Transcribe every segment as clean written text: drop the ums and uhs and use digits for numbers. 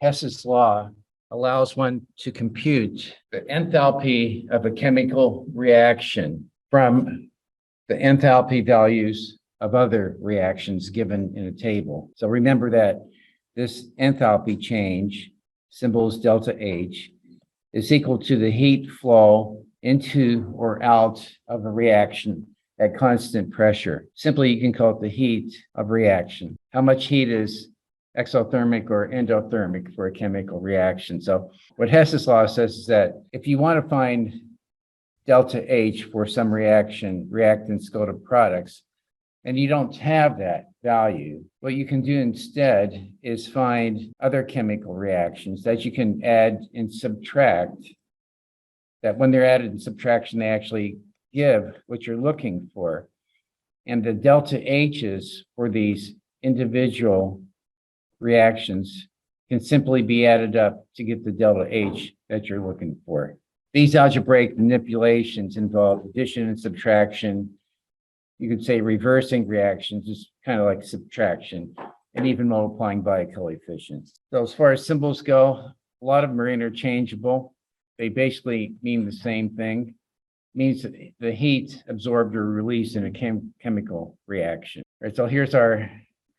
Hess's law allows one to compute the enthalpy of a chemical reaction from the enthalpy values of other reactions given in a table. So remember that this enthalpy change, symbol is delta H, is equal to the heat flow into or out of a reaction at constant pressure. Simply, you can call it the heat of reaction. How much heat is exothermic or endothermic for a chemical reaction? So what Hess's law says is that if you want to find delta H for some reaction, reactants go to products, and you don't have that value, what you can do instead is find other chemical reactions that you can add and subtract, that when they're added and subtraction, they actually give what you're looking for. And the delta H's for these individual reactions can simply be added up to get the delta H that you're looking for. These algebraic manipulations involve addition and subtraction. You could say reversing reactions is kind of like subtraction, and even multiplying by a coefficient. So as far as symbols go, a lot of them are interchangeable. They basically mean the same thing. It means the heat absorbed or released in a chemical reaction. All right, so here's our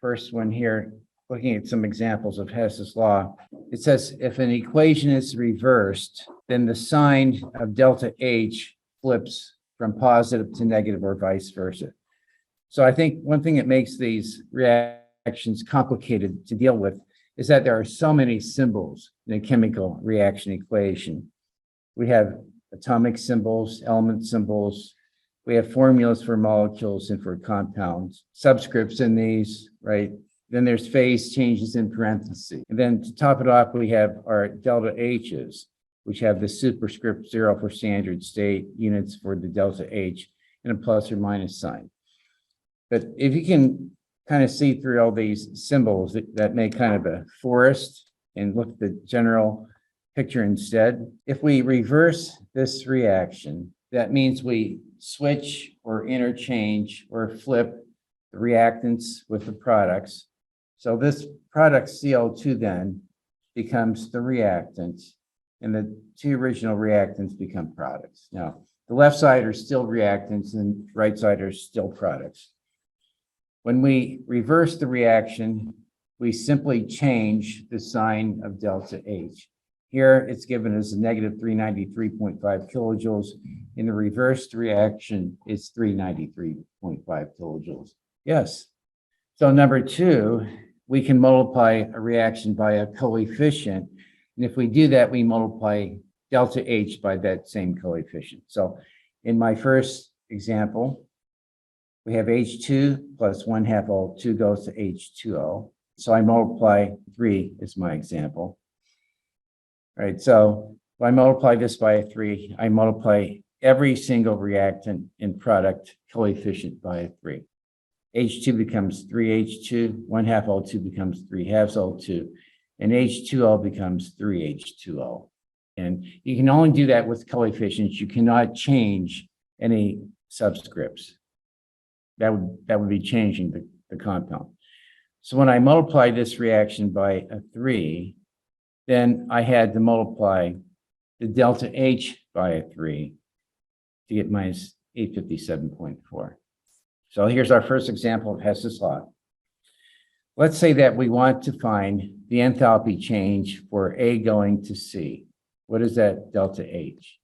first one here, looking at some examples of Hess's law. It says if an equation is reversed, then the sign of delta H flips from positive to negative or vice versa. So I think one thing that makes these reactions complicated to deal with is that there are so many symbols in a chemical reaction equation. We have atomic symbols, element symbols, we have formulas for molecules and for compounds, subscripts in these, right? Then there's phase changes in parentheses. And then to top it off, we have our delta H's, which have the superscript 0 for standard state, units for the delta H, and a plus or minus sign. But if you can kind of see through all these symbols that make kind of a forest and look at the general picture instead, if we reverse this reaction, that means we switch or interchange or flip the reactants with the products. So this product CO2 then becomes the reactant, and the two original reactants become products. Now, the left side are still reactants and the right side are still products. When we reverse the reaction, we simply change the sign of delta H. Here, it's given as a negative 393.5 kilojoules. In the reversed reaction, it's 393.5 kilojoules. Yes. So number two, we can multiply a reaction by a coefficient. And if we do that, we multiply delta H by that same coefficient. So in my first example, we have H2 plus 1/2 all 2 goes to H2O. So I multiply 3 is my example. All right, so if I multiply this by 3, I multiply every single reactant and product coefficient by 3. H2 becomes 3H2, 1/2 O2 becomes 3/2 O2, and H2O becomes 3H2O. And you can only do that with coefficients. You cannot change any subscripts. That would be changing the compound. So when I multiply this reaction by a 3, then I had to multiply the delta H by a 3 to get minus 857.4. So here's our first example of Hess's law. Let's say that we want to find the enthalpy change for A going to C. What is that delta H?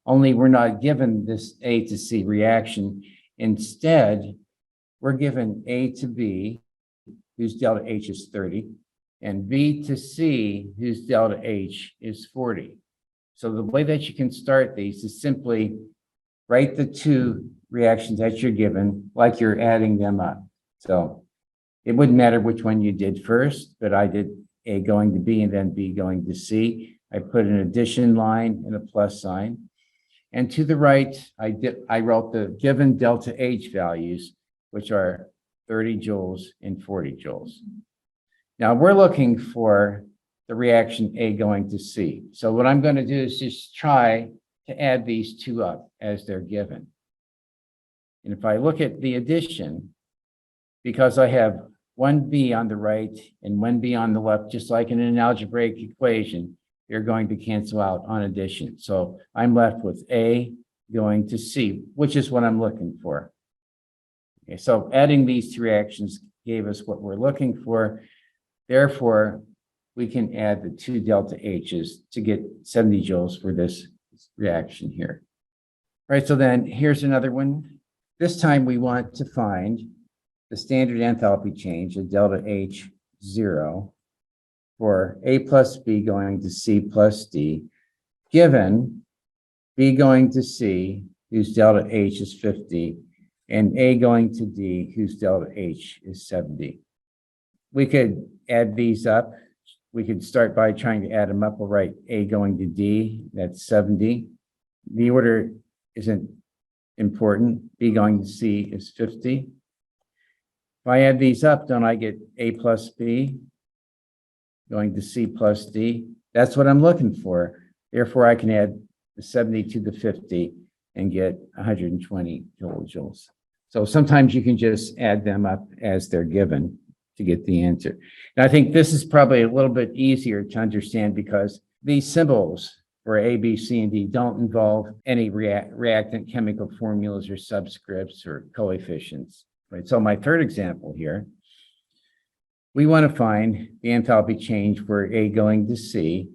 Only we're not given this A to C reaction. Instead, we're given A to B, whose delta H is 30, and B to C, whose delta H is 40. So the way that you can start these is simply write the two reactions that you're given like you're adding them up. So it wouldn't matter which one you did first, but I did A going to B and then B going to C. I put an addition line and a plus sign. And to the right, I wrote the given delta H values, which are 30 joules and 40 joules. Now we're looking for the reaction A going to C. So what I'm going to do is just try to add these two up as they're given. And if I look at the addition, because I have 1b on the right and 1b on the left, just like in an algebraic equation, they're going to cancel out on addition. So I'm left with A going to C, which is what I'm looking for. Okay, so adding these two reactions gave us what we're looking for. Therefore, we can add the two delta H's to get 70 joules for this reaction here. All right, so then here's another one. This time we want to find the standard enthalpy change of delta H 0 for A plus B going to C plus D, given B going to C, whose delta H is 50, and A going to D, whose delta H is 70. We could add these up. We could start by trying to add them up. We'll write A going to D, that's 70. The order isn't important. B going to C is 50. If I add these up, don't I get A plus B going to C plus D? That's what I'm looking for. Therefore, I can add the 70 to the 50 and get 120 kilojoules. So sometimes you can just add them up as they're given to get the answer. And I think this is probably a little bit easier to understand because these symbols for A, B, C, and D don't involve any reactant chemical formulas or subscripts or coefficients. Right. So my third example here, we want to find the enthalpy change for A going to C,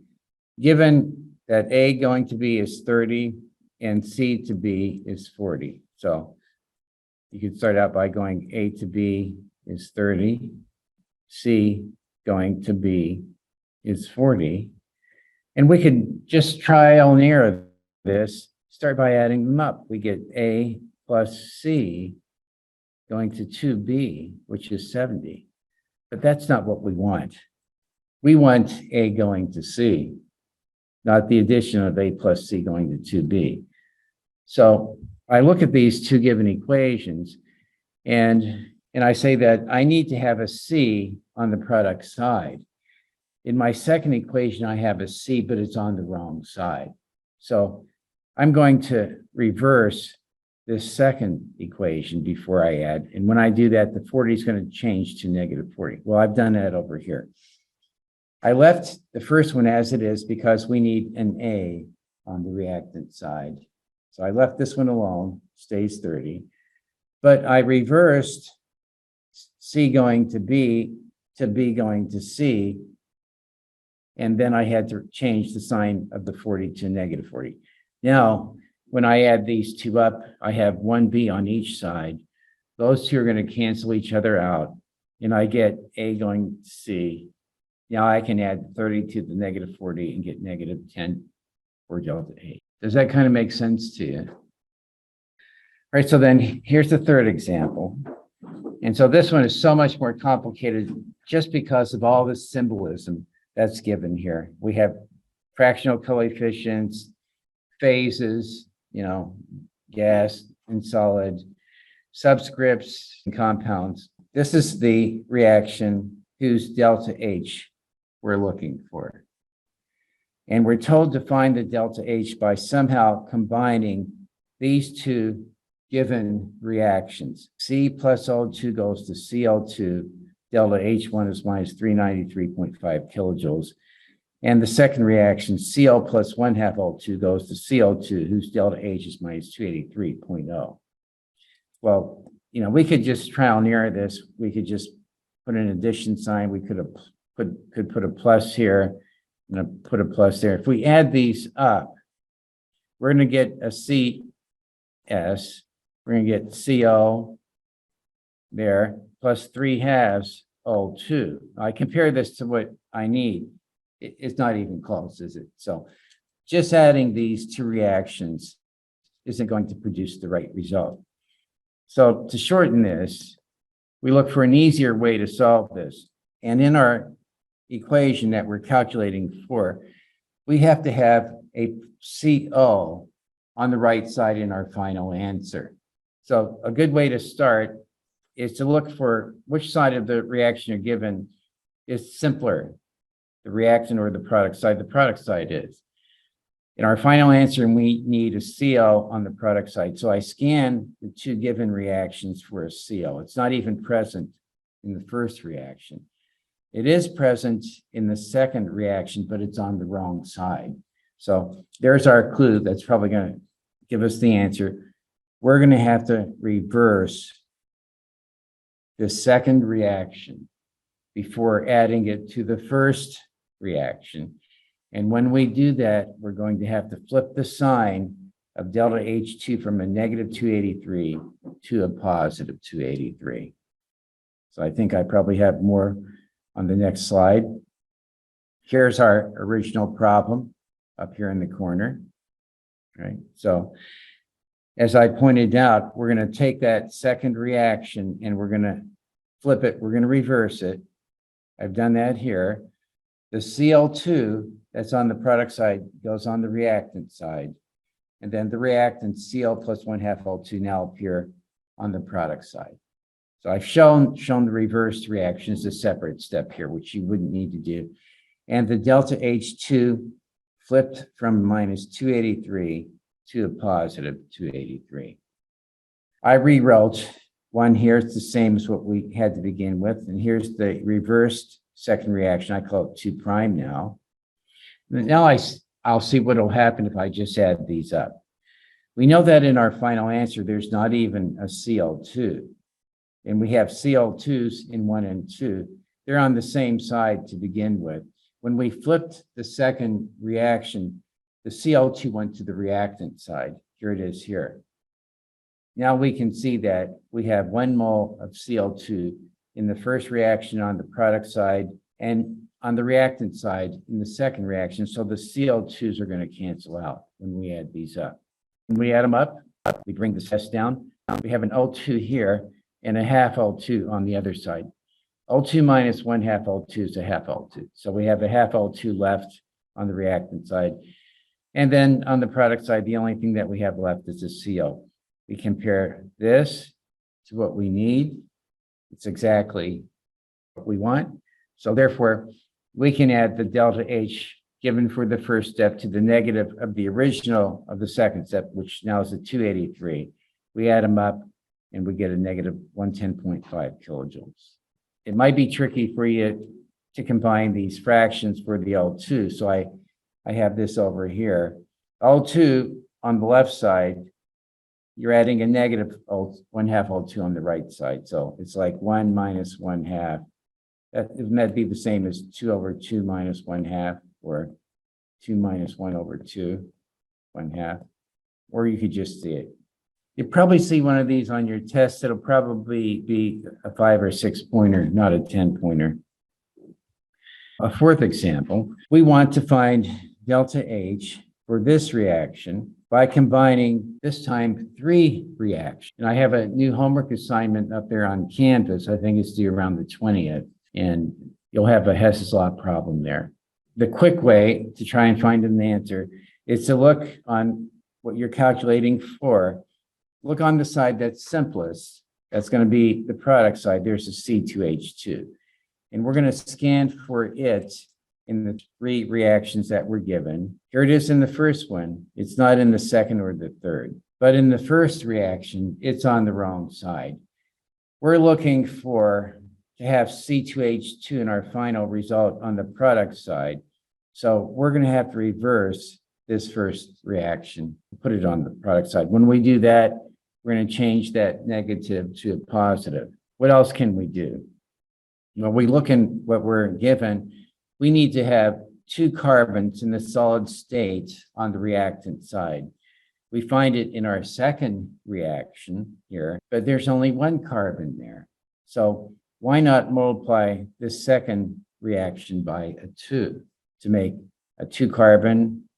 given that A going to B is 30 and C to B is 40. So you could start out by going A to B is 30, C going to B is 40. And we could just trial and error this, start by adding them up. We get A plus C going to 2B, which is 70. But that's not what we want. We want A going to C, not the addition of A plus C going to 2B. So I look at these two given equations and I say that I need to have a C on the product side. In my second equation, I have a C, but it's on the wrong side. So I'm going to reverse this second equation before I add. And when I do that, the 40 is going to change to negative 40. Well, I've done that over here. I left the first one as it is because we need an A on the reactant side. So I left this one alone, stays 30. But I reversed C going to B going to C. And then I had to change the sign of the 40 to negative 40. Now, when I add these two up, I have 1B on each side. Those two are going to cancel each other out. And I get A going to C. Now I can add 30 to the negative 40 and get negative 10 for delta A. Does that kind of make sense to you? All right, so then here's the third example. And so this one is so much more complicated just because of all the symbolism that's given here. We have fractional coefficients, phases, gas and solid, subscripts and compounds. This is the reaction whose delta H we're looking for. And we're told to find the delta H by somehow combining these two given reactions. C plus O2 goes to Cl2, delta H1 is minus 393.5 kilojoules. And the second reaction, Cl plus 1/2 O2 goes to Cl2, whose delta H is minus 283.0. Well, we could just trial and error this. We could just put an addition sign. We could put a plus here and put a plus there. If we add these up, we're going to get a CS. We're going to get CO there plus 3/2 O2. I compare this to what I need. It's not even close, is it? So just adding these two reactions isn't going to produce the right result. So to shorten this, we look for an easier way to solve this. And in our equation that we're calculating for, we have to have a CO on the right side in our final answer. So a good way to start is to look for which side of the reaction you're given is simpler, the reactant or the product side. The product side is. In our final answer, we need a CO on the product side. So I scan the two given reactions for a CO. It's not even present in the first reaction. It is present in the second reaction, but it's on the wrong side. So there's our clue. That's probably going to give us the answer. We're going to have to reverse the second reaction before adding it to the first reaction. And when we do that, we're going to have to flip the sign of delta H2 from a negative 283 to a positive 283. So I think I probably have more on the next slide. Here's our original problem up here in the corner, right? So as I pointed out, we're going to take that second reaction and we're going to flip it. We're going to reverse it. I've done that here. The Cl2 that's on the product side goes on the reactant side. And then the reactant Cl plus 1/2 L2 now appear on the product side. So I've shown the reversed reaction as a separate step here, which you wouldn't need to do. And the delta H2 flipped from minus 283 to a positive 283. I rewrote one here. It's the same as what we had to begin with. And here's the reversed second reaction. I call it 2' now. Now I'll see what will happen if I just add these up. We know that in our final answer, there's not even a Cl2. And we have Cl2s in 1 and 2. They're on the same side to begin with. When we flipped the second reaction, the Cl2 went to the reactant side. Here it is here. Now we can see that we have 1 mole of Cl2 in the first reaction on the product side and on the reactant side in the second reaction. So the Cl2s are going to cancel out when we add these up. When we add them up, we bring the test down. We have an O2 here and a half L2 on the other side. O2 minus 1/2 L2 is a half L2. So we have a half L2 left on the reactant side. And then on the product side, the only thing that we have left is a CO. We compare this to what we need. It's exactly what we want. So therefore, we can add the delta H given for the first step to the negative of the original of the second step, which now is a 283. We add them up and we get a negative 110.5 kilojoules. It might be tricky for you to combine these fractions for the L2. So I have this over here. L2 on the left side, you're adding a negative 1/2 L2 on the right side. So it's like 1 minus 1/2. That'd be the same as 2 over 2 minus 1/2, or 2 minus 1 over 2, 1/2. Or you could just see it. You probably see one of these on your test. It'll probably be a 5 or 6 pointer, not a 10 pointer. A fourth example, we want to find delta H for this reaction by combining this time 3 reactions. And I have a new homework assignment up there on Canvas. I think it's due around the 20th, and you'll have a Hess Law problem there. The quick way to try and find an answer is to look on what you're calculating for. Look on the side that's simplest. That's going to be the product side. There's a C2H2. And we're going to scan for it in the 3 reactions that were given. Here it is in the first one. It's not in the second or the third. But in the first reaction, it's on the wrong side. We're looking to have C2H2 in our final result on the product side. So we're going to have to reverse this first reaction, put it on the product side. When we do that, we're going to change that negative to a positive. What else can we do? When we look in what we're given, we need to have 2 carbons in the solid state on the reactant side. We find it in our second reaction here, but there's only 1 carbon there. So why not multiply this second reaction by a 2 to make a 2 carbon,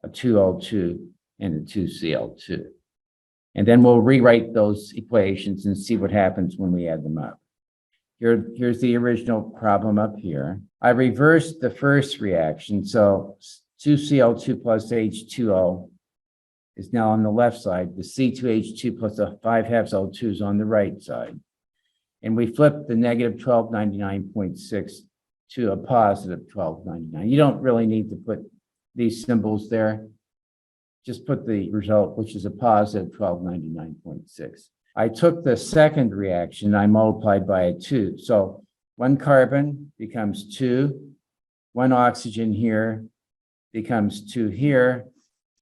a 2O2, and a 2Cl2. And then we'll rewrite those equations and see what happens when we add them up. Here's the original problem up here. I reversed the first reaction, so 2Cl2 plus H2O is now on the left side. The C2H2 plus a 5/2 L2 is on the right side. And we flip the negative 1299.6 to a positive 1299. You don't really need to put these symbols there. Just put the result, which is a positive 1299.6. I took the second reaction, I multiplied by a 2. So 1 carbon becomes 2, 1 oxygen here becomes 2 here,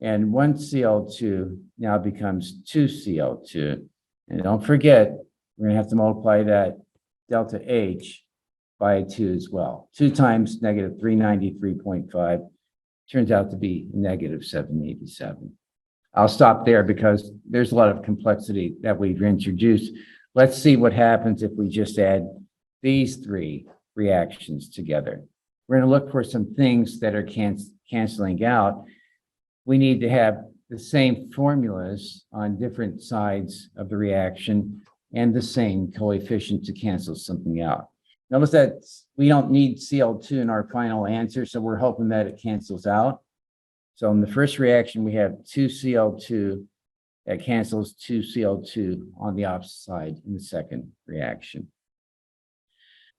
and 1 Cl2 now becomes 2 Cl2. And don't forget, we're going to have to multiply that delta H by 2 as well. 2 times negative 393.5 turns out to be negative 787. I'll stop there because there's a lot of complexity that we've introduced. Let's see what happens if we just add these 3 reactions together. We're going to look for some things that are canceling out. We need to have the same formulas on different sides of the reaction and the same coefficient to cancel something out. Notice that we don't need Cl2 in our final answer, so we're hoping that it cancels out. So in the first reaction, we have 2 Cl2 that cancels 2 Cl2 on the opposite side in the second reaction.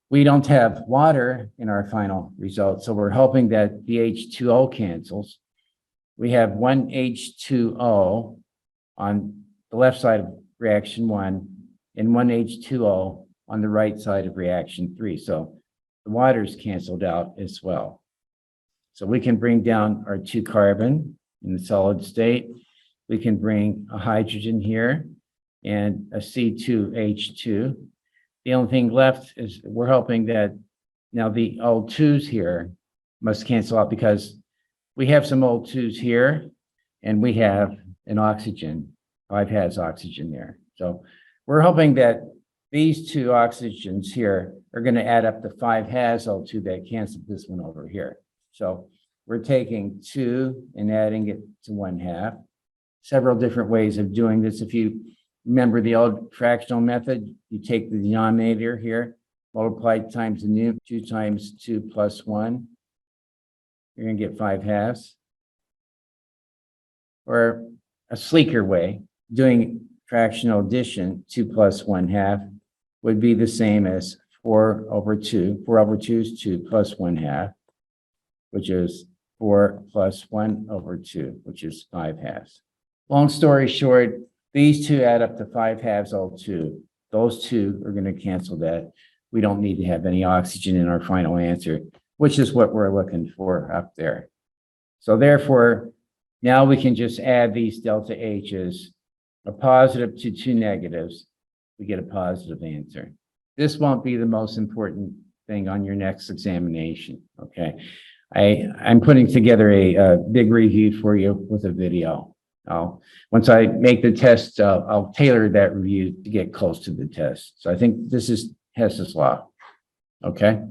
We don't have water in our final result, so we're hoping that the H2O cancels. We have 1 H2O on the left side of reaction 1 and 1 H2O on the right side of reaction 3. So the water's canceled out as well. So we can bring down our 2 carbon in the solid state. We can bring a hydrogen here and a C2H2. The only thing left is we're hoping that now the O2s here must cancel out because we have some O2s here and we have an oxygen. 5 has oxygen there. So we're hoping that these 2 oxygens here are going to add up to 5 has O2 that cancel this one over here. So we're taking 2 and adding it to 1/2. Several different ways of doing this. If you remember the old fractional method, you take the denominator here, multiply times the numerator, 2 times 2 plus 1. You're going to get 5 halves. Or a sleeker way, doing fractional addition, 2 plus 1/2, would be the same as 4 over 2. 4 over 2 is 2 plus 1/2, which is 4 plus 1 over 2, which is 5 halves. Long story short, these 2 add up to 5 halves O2. Those 2 are going to cancel that. We don't need to have any oxygen in our final answer, which is what we're looking for up there. So therefore, now we can just add these delta H's, a positive to 2 negatives, we get a positive answer. This won't be the most important thing on your next examination, okay? I'm putting together a big review for you with a video. Once I make the test, I'll tailor that review to get close to the test. So I think this is Hess's Law, okay?